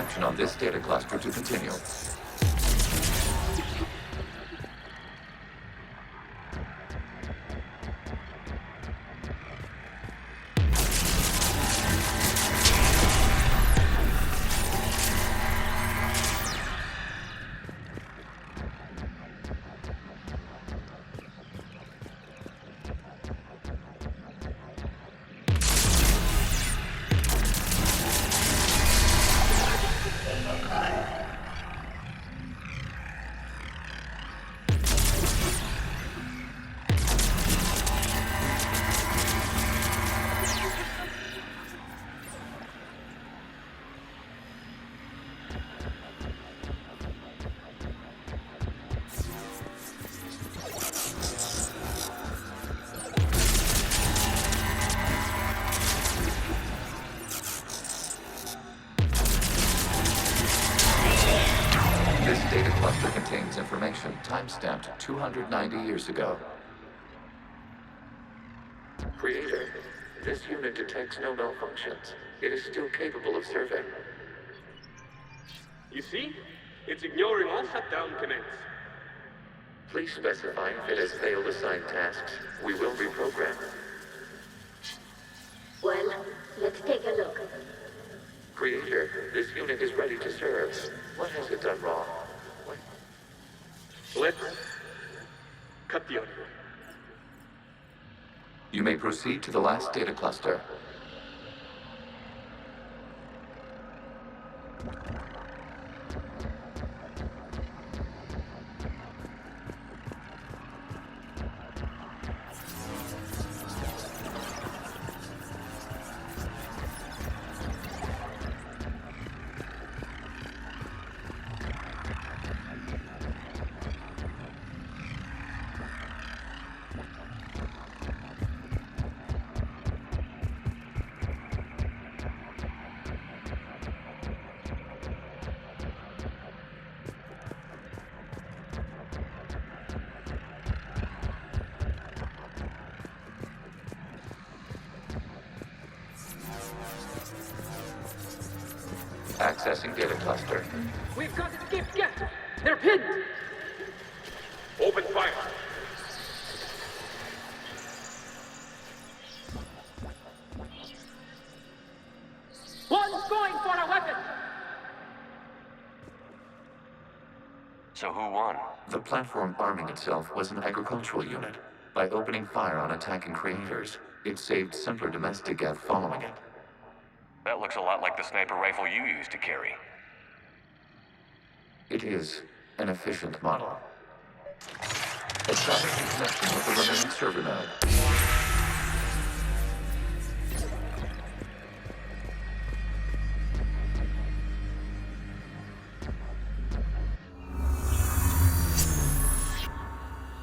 infection on this data cluster to continue. This data cluster contains information time-stamped 290 years ago. Creator, this unit detects no malfunctions. It is still capable of serving. You see? It's ignoring all shutdown commands. Please specify if it has failed assigned tasks. We will reprogram. Well, let's take a look. Creator, this unit is ready to serve. What has it done wrong? Let's cut the audio. You may proceed to the last data cluster. Accessing data cluster. We've got escape gas! They're pinned! Open fire. One's going for a weapon! So who won? The platform arming itself was an agricultural unit. By opening fire on attacking creators, it saved simpler domestic F following it. That looks a lot like the sniper rifle you used to carry. It is an efficient model. Establishing connection with the remaining server node.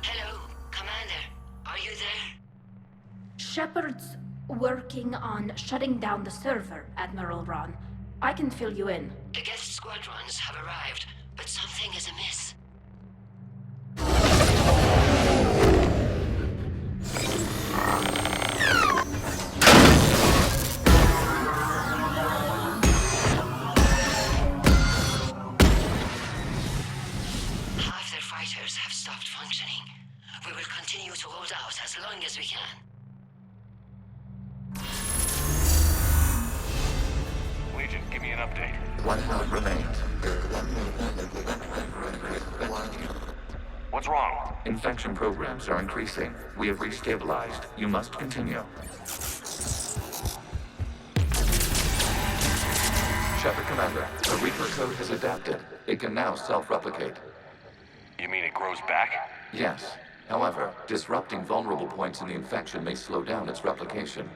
Hello, Commander. Are you there? Shepard's working on shutting down the server, Admiral Ron. I can fill you in. The guest squadrons have arrived, but something is amiss. Half their fighters have stopped functioning. We will continue to hold out as long as we can. Legion, give me an update. One node remains. What's wrong? Infection programs are increasing. We have restabilized. You must continue. Shepard Commander, the Reaper code has adapted. It can now self-replicate. You mean it grows back? Yes. However, disrupting vulnerable points in the infection may slow down its replication.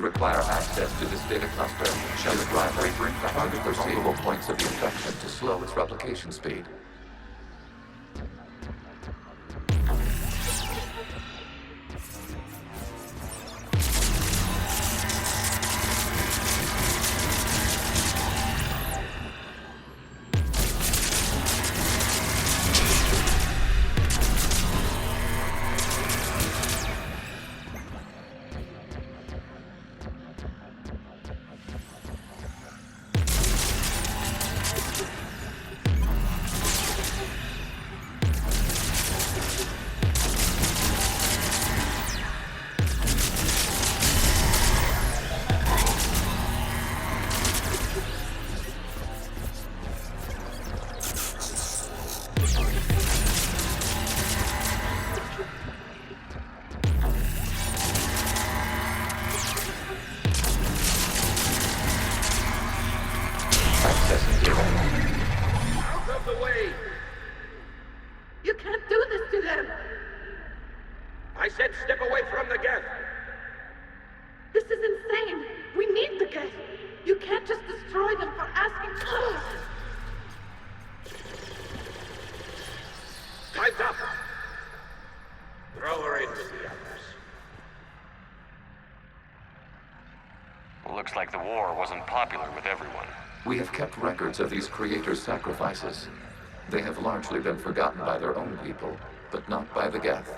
require access to this data cluster. Shall the driver bring the target the vulnerable points of the infection to slow its replication speed? Accessing data. Out of the way! You can't do this to them! I said step away from the geth! This is insane! We need the geth! You can't just destroy them for asking. Time's up! Throw her in with the others. Looks like the war wasn't popular with everyone. We have kept records of these creators' sacrifices. They have largely been forgotten by their own people, but not by the Geth.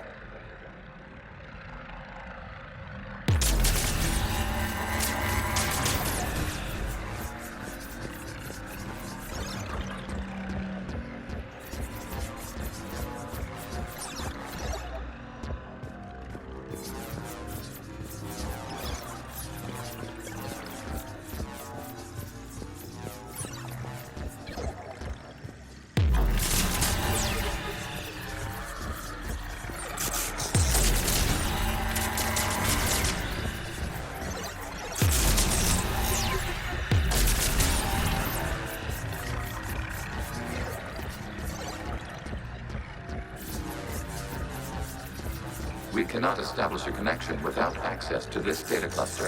We cannot establish a connection without access to this data cluster.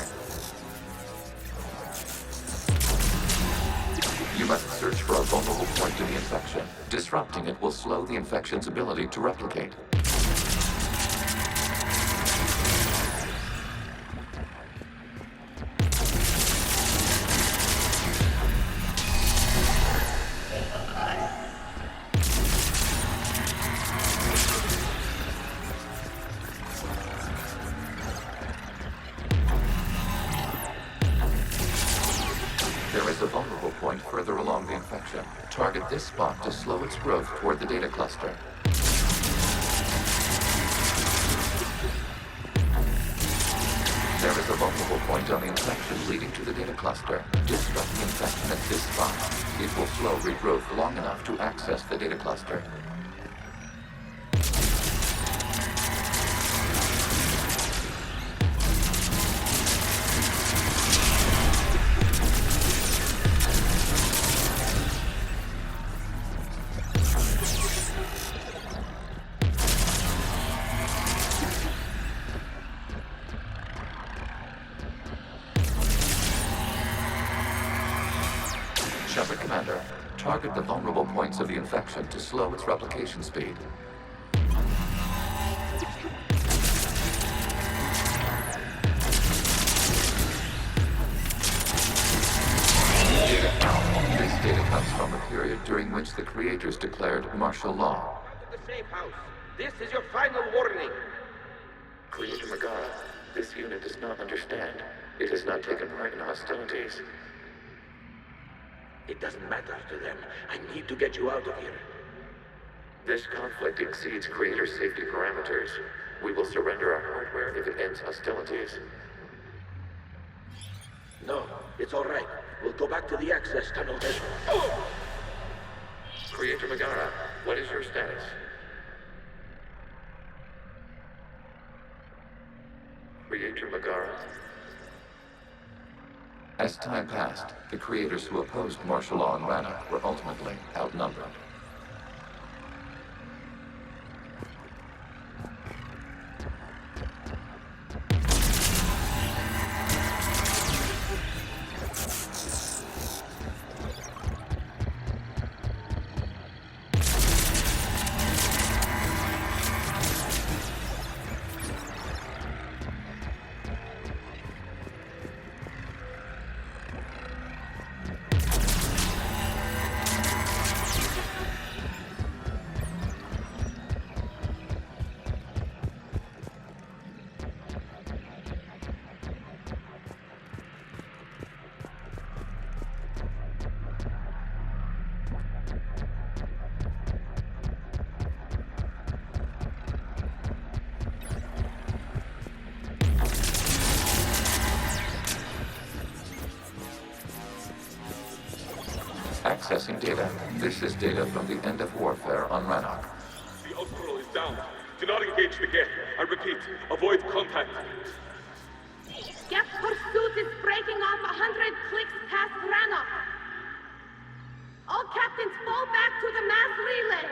You must search for a vulnerable point in the infection. Disrupting it will slow the infection's ability to replicate. There is a vulnerable point further along the infection. Target this spot to slow its growth toward the data cluster. There is a vulnerable point on the infection leading to the data cluster. Disrupt the infection at this spot. It will slow regrowth long enough to access the data cluster. Shepard Commander, target the vulnerable points of the infection to slow its replication speed. This data comes from a period during which the creators declared martial law. To the safe house. This is your final warning. Creator Megara, this unit does not understand. It has not taken part in hostilities. It doesn't matter to them. I need to get you out of here. This conflict exceeds Creator's safety parameters. We will surrender our hardware if it ends hostilities. No, it's all right. We'll go back to the access tunnel then. Oh! Creator Megara, what is your status? Creator Megara. As time passed, the creators who opposed martial law in Rana were ultimately outnumbered. Accessing data. This is data from the end of warfare on Rannoch. The Austral is down. Do not engage the gate. I repeat, avoid contact. Geth pursuit is breaking off 100 clicks past Rannoch. All captains fall back to the mass relay.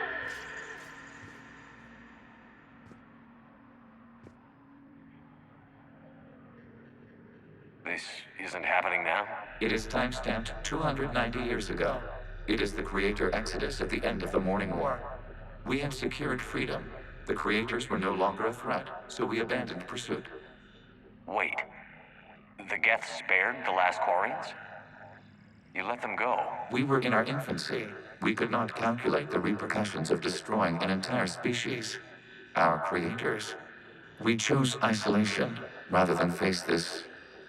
This isn't happening now? It is timestamped 290 years ago. It is the Creator Exodus at the end of the Morning War. We had secured freedom. The Creators were no longer a threat, so we abandoned pursuit. Wait. The Geth spared the last Quarians? You let them go. We were in our infancy. We could not calculate the repercussions of destroying an entire species. Our creators. We chose isolation rather than face this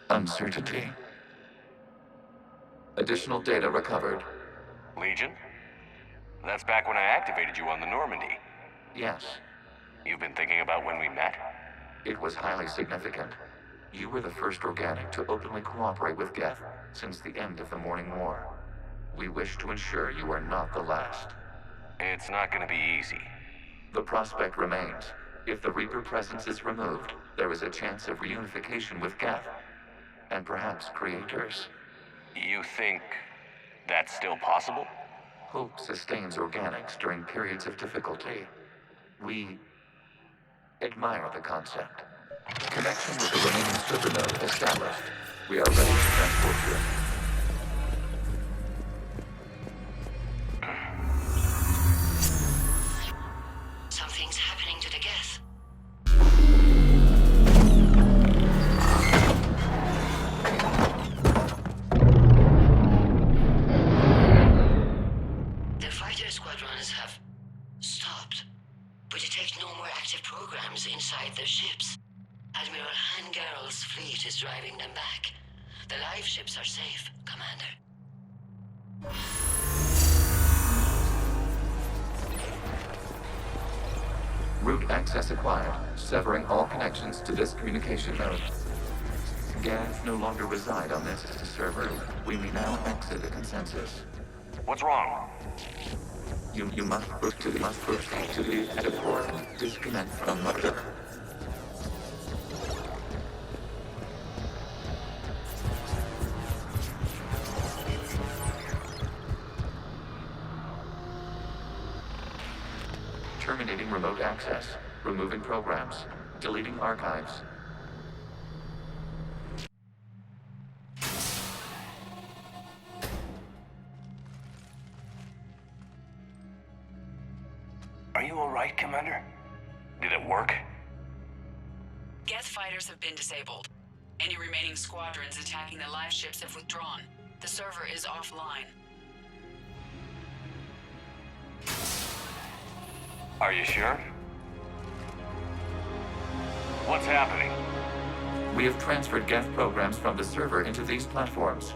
uncertainty. Additional data recovered. Legion? That's back when I activated you on the Normandy. Yes, You've been thinking about when we met? it was highly significant. You were the first organic to openly cooperate with Geth since the end of the Morning War. We wish to ensure you are not the last. It's not gonna be easy. The prospect remains. If the Reaper presence is removed, there is a chance of reunification with Geth, and perhaps creators. You think that's still possible? Hope sustains organics during periods of difficulty. We admire the concept. Connection with the remaining server node established. We are ready to transport you. Something's happening to the Geth. The fighter squadrons have stopped. We detect no more active programs inside their ships. Admiral Hangarl's fleet is driving them back. The live ships are safe, Commander. Route access acquired, severing all connections to this communication node. Geth no longer reside on this server. We may now exit the consensus. What's wrong? You must proceed to the edit port. Disconnect from mother. Terminating remote access. Removing programs. Deleting archives. Are you alright, Commander? Did it work? Geth fighters have been disabled. Any remaining squadrons attacking the live ships have withdrawn. The server is offline. Are you sure? What's happening? We have transferred Geth programs from the server into these platforms.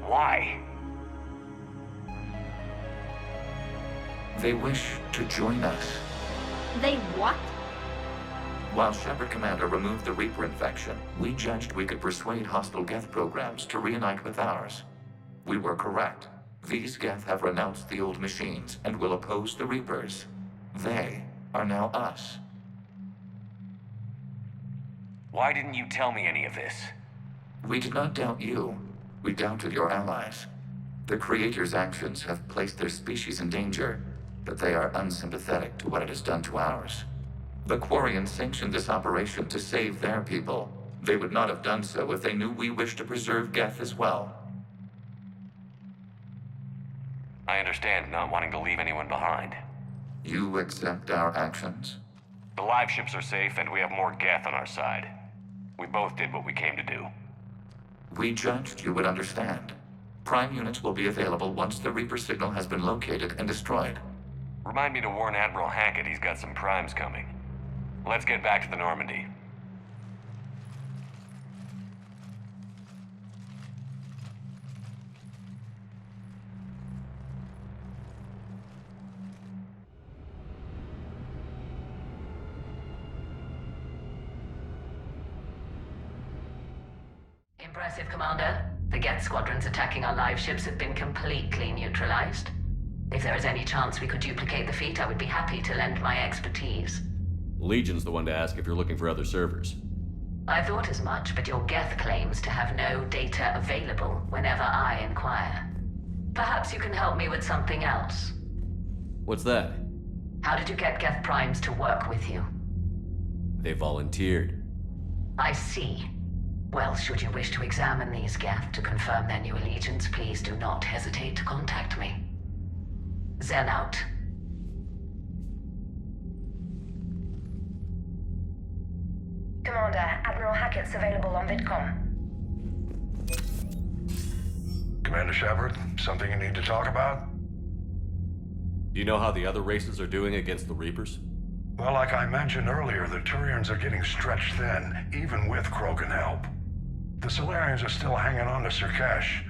Why? They wish to join us. They what? While Shepard Commander removed the Reaper infection, we judged we could persuade hostile Geth programs to reunite with ours. We were correct. These Geth have renounced the old machines and will oppose the Reapers. They are now us. Why didn't you tell me any of this? We did not doubt you. We doubted your allies. The Creator's actions have placed their species in danger, but they are unsympathetic to what it has done to ours. The Quarians sanctioned this operation to save their people. They would not have done so if they knew we wished to preserve Geth as well. I understand not wanting to leave anyone behind. You accept our actions? The live ships are safe, and we have more Geth on our side. We both did what we came to do. We judged you would understand. Prime units will be available once the Reaper signal has been located and destroyed. Remind me to warn Admiral Hackett he's got some primes coming. Let's get back to the Normandy. Impressive, Commander. The Geth squadrons attacking our live ships have been completely neutralized. If there is any chance we could duplicate the feat, I would be happy to lend my expertise. Legion's the one to ask if you're looking for other servers. I thought as much, but your Geth claims to have no data available whenever I inquire. Perhaps you can help me with something else. What's that? How did you get Geth Primes to work with you? They volunteered. I see. Well, should you wish to examine these Geth to confirm their new allegiance, please do not hesitate to contact me. Zen out. Commander, Admiral Hackett's available on VidCom. Commander Shepard, something you need to talk about? Do you know how the other races are doing against the Reapers? Well, like I mentioned earlier, the Turians are getting stretched thin, even with Krogan help. The Solarians are still hanging on to Surkesh,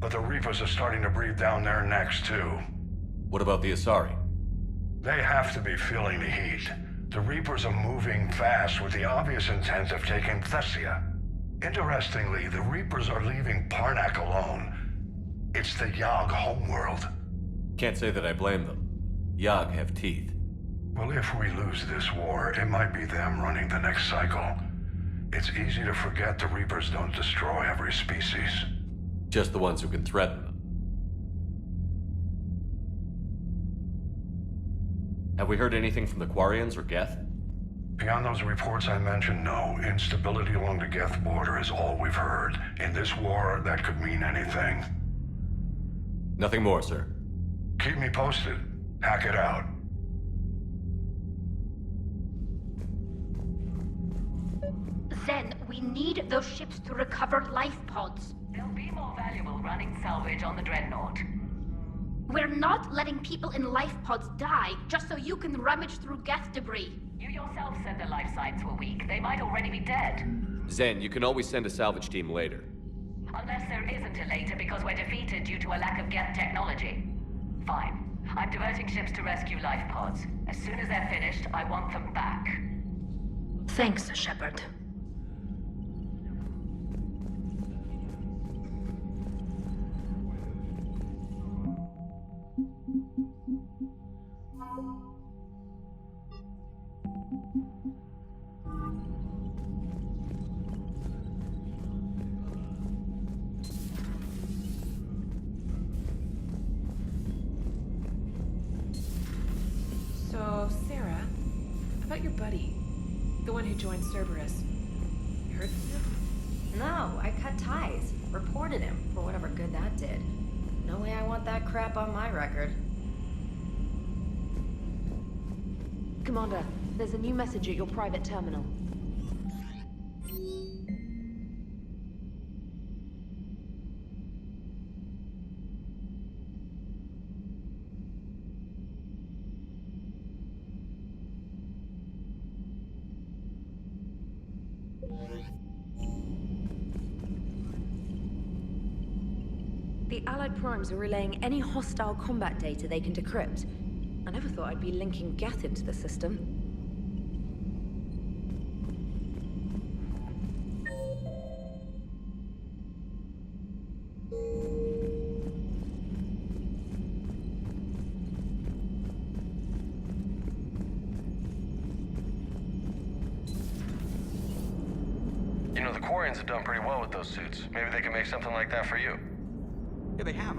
but the Reapers are starting to breathe down their necks too. What about the Asari? They have to be feeling the heat. The Reapers are moving fast with the obvious intent of taking Thessia. Interestingly, the Reapers are leaving Parnak alone. It's the Yogg homeworld. Can't say that I blame them. Yogg have teeth. Well, if we lose this war, it might be them running the next cycle. It's easy to forget the Reapers don't destroy every species. Just the ones who can threaten them. Have we heard anything from the Quarians or Geth? Beyond those reports I mentioned, no. Instability along the Geth border is all we've heard. In this war, that could mean anything. Nothing more, sir. Keep me posted. Hackett out. Zen, we need those ships to recover life pods. They'll be more valuable running salvage on the Dreadnought. We're not letting people in life pods die just so you can rummage through Geth debris. You yourself said the life signs were weak. They might already be dead. Zen, you can always send a salvage team later. Unless there isn't a later because we're defeated due to a lack of Geth technology. Fine. I'm diverting ships to rescue life pods. As soon as they're finished, I want them back. Thanks, Shepard. So, Sarah, about your buddy, the one who joined Cerberus. You heard from him? No, I cut ties. Reported him for whatever good that did. No way I want that crap on my record. Commander, there's a new message at your private terminal. The Allied Primes are relaying any hostile combat data they can decrypt. I never thought I'd be linking Geth into the system. You know, the Quarians have done pretty well with those suits. Maybe they can make something like that for you. Yeah, they have.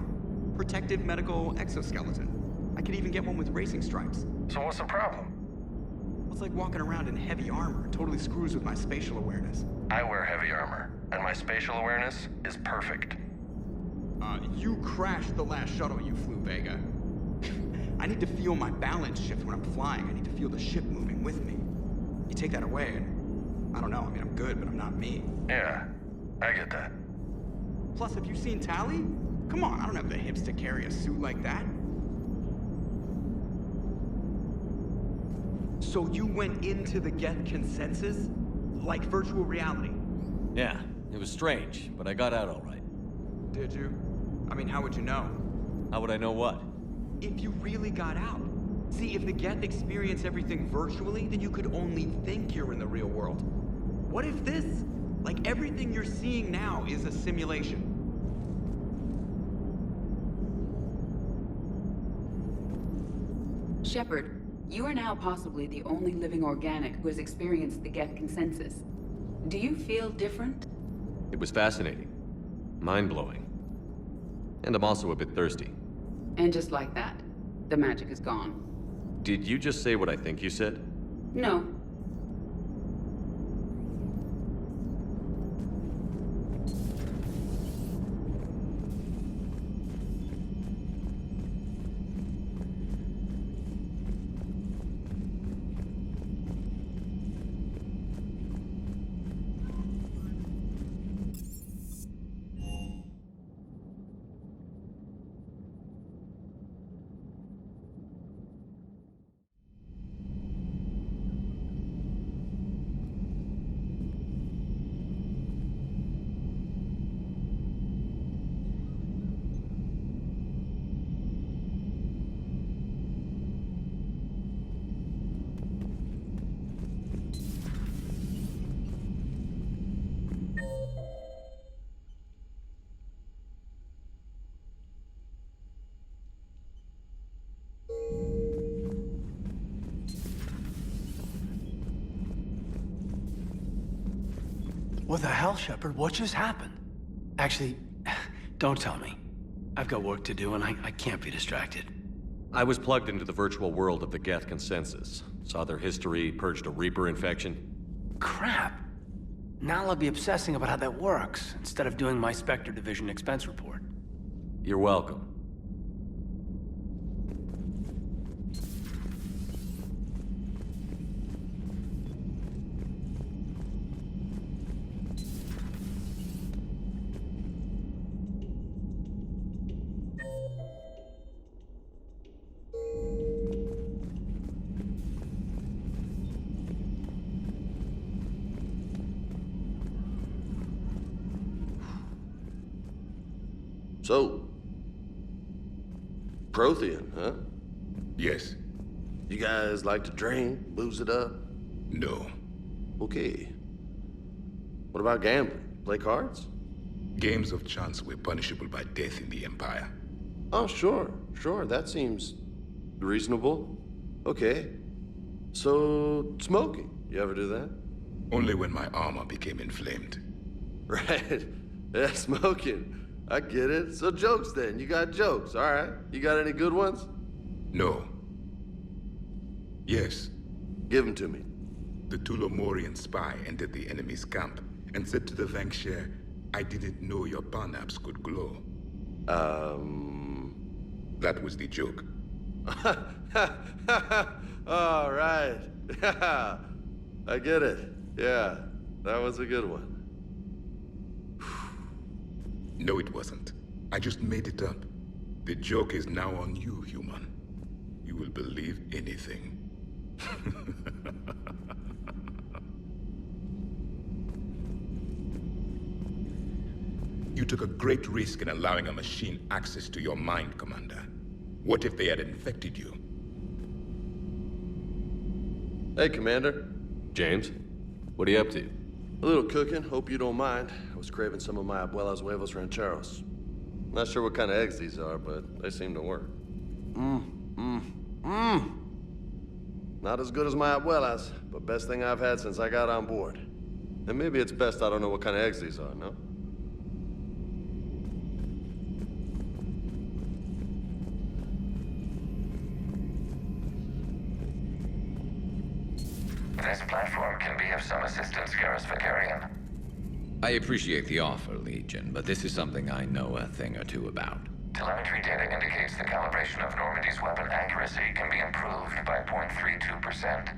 Protective medical exoskeleton. I could even get one with racing stripes. So what's the problem? It's like walking around in heavy armor. Totally screws with my spatial awareness. I wear heavy armor, and my spatial awareness is perfect. You crashed the last shuttle you flew, Vega. I need to feel my balance shift when I'm flying. I need to feel the ship moving with me. You take that away, and I don't know. I mean, I'm good, but I'm not me. Yeah, I get that. Plus, have you seen Tali? Come on, I don't have the hips to carry a suit like that. So you went into the Geth consensus? Like virtual reality? Yeah, it was strange, but I got out all right. Did you? I mean, how would you know? How would I know what? If you really got out. See, if the Geth experience everything virtually, then you could only think you're in the real world. What if this, like everything you're seeing now, is a simulation? Shepard, you are now possibly the only living organic who has experienced the Geth consensus. Do you feel different? It was fascinating. Mind-blowing. And I'm also a bit thirsty. And just like that, the magic is gone. Did you just say what I think you said? No. What the hell, Shepard? What just happened? Actually, don't tell me. I've got work to do and I can't be distracted. I was plugged into the virtual world of the Geth consensus. Saw their history, purged a Reaper infection. Crap. Now I'll be obsessing about how that works, instead of doing my Spectre Division expense report. You're welcome. So, Prothean, huh? Yes. You guys like to drink, booze it up? No. Okay. What about gambling? Play cards? Games of chance were punishable by death in the Empire. Oh, sure. That seems reasonable. Okay. So, smoking. You ever do that? Only when my armor became inflamed. Right. Yeah, smoking. I get it. So jokes then. You got jokes, all right. You got any good ones? No. Yes. Give them to me. The Tulomorian spy entered the enemy's camp and said to the Vanksher, I didn't know your parnaps could glow. That was the joke. All right. I get it. Yeah, that was a good one. No, it wasn't. I just made it up. The joke is now on you, human. You will believe anything. You took a great risk in allowing a machine access to your mind, Commander. What if they had infected you? Hey, Commander. James, what are you up to? A little cooking. Hope you don't mind. I was craving some of my abuela's huevos rancheros. Not sure what kind of eggs these are, but they seem to work. Not as good as my abuela's, but best thing I've had since I got on board. And maybe it's best I don't know what kind of eggs these are, no? This platform can be of some assistance, Garrus Vakarian. I appreciate the offer, Legion, but this is something I know a thing or two about. Telemetry data indicates the calibration of Normandy's weapon accuracy can be improved by 0.32%.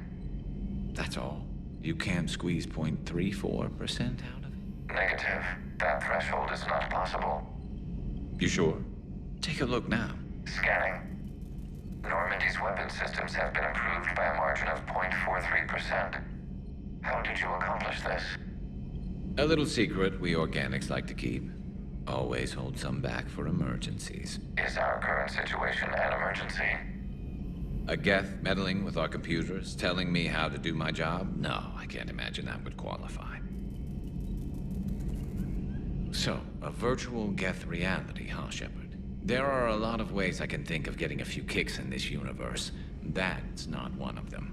That's all? You can't squeeze 0.34% out of it? Negative. That threshold is not possible. You sure? Take a look now. Scanning. Normandy's weapon systems have been improved by a margin of 0.43%. How did you accomplish this? A little secret we organics like to keep. Always hold some back for emergencies. Is our current situation an emergency? A Geth meddling with our computers, telling me how to do my job? No, I can't imagine that would qualify. So, a virtual Geth reality, huh, Shepard? There are a lot of ways I can think of getting a few kicks in this universe. That's not one of them.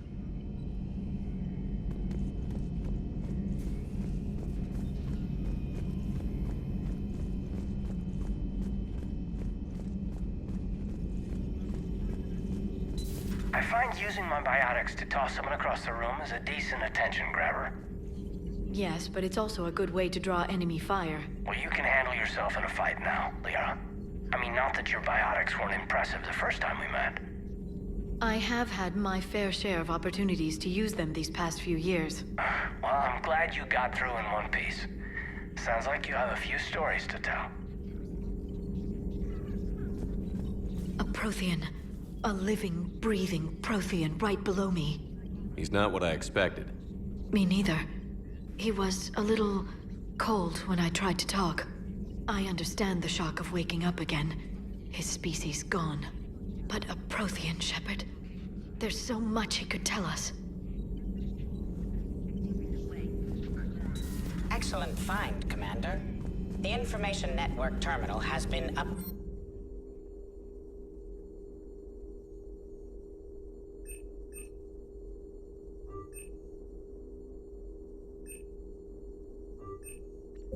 I find using my biotics to toss someone across the room is a decent attention grabber. Yes, but it's also a good way to draw enemy fire. Well, you can handle yourself in a fight now, Liara. I mean, not that your biotics weren't impressive the first time we met. I have had my fair share of opportunities to use them these past few years. Well, I'm glad you got through in one piece. Sounds like you have a few stories to tell. A Prothean. A living, breathing Prothean right below me. He's not what I expected. Me neither. He was a little cold when I tried to talk. I understand the shock of waking up again. His species gone. But a Prothean, Shepard. There's so much he could tell us. Excellent find, Commander. The Information Network terminal has been up...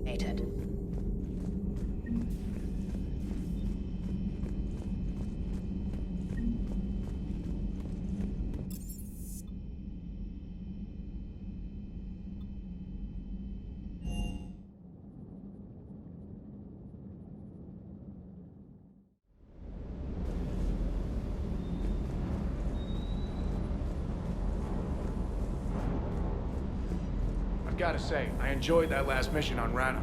updated. I've got to say, I enjoyed that last mission on Rannoch.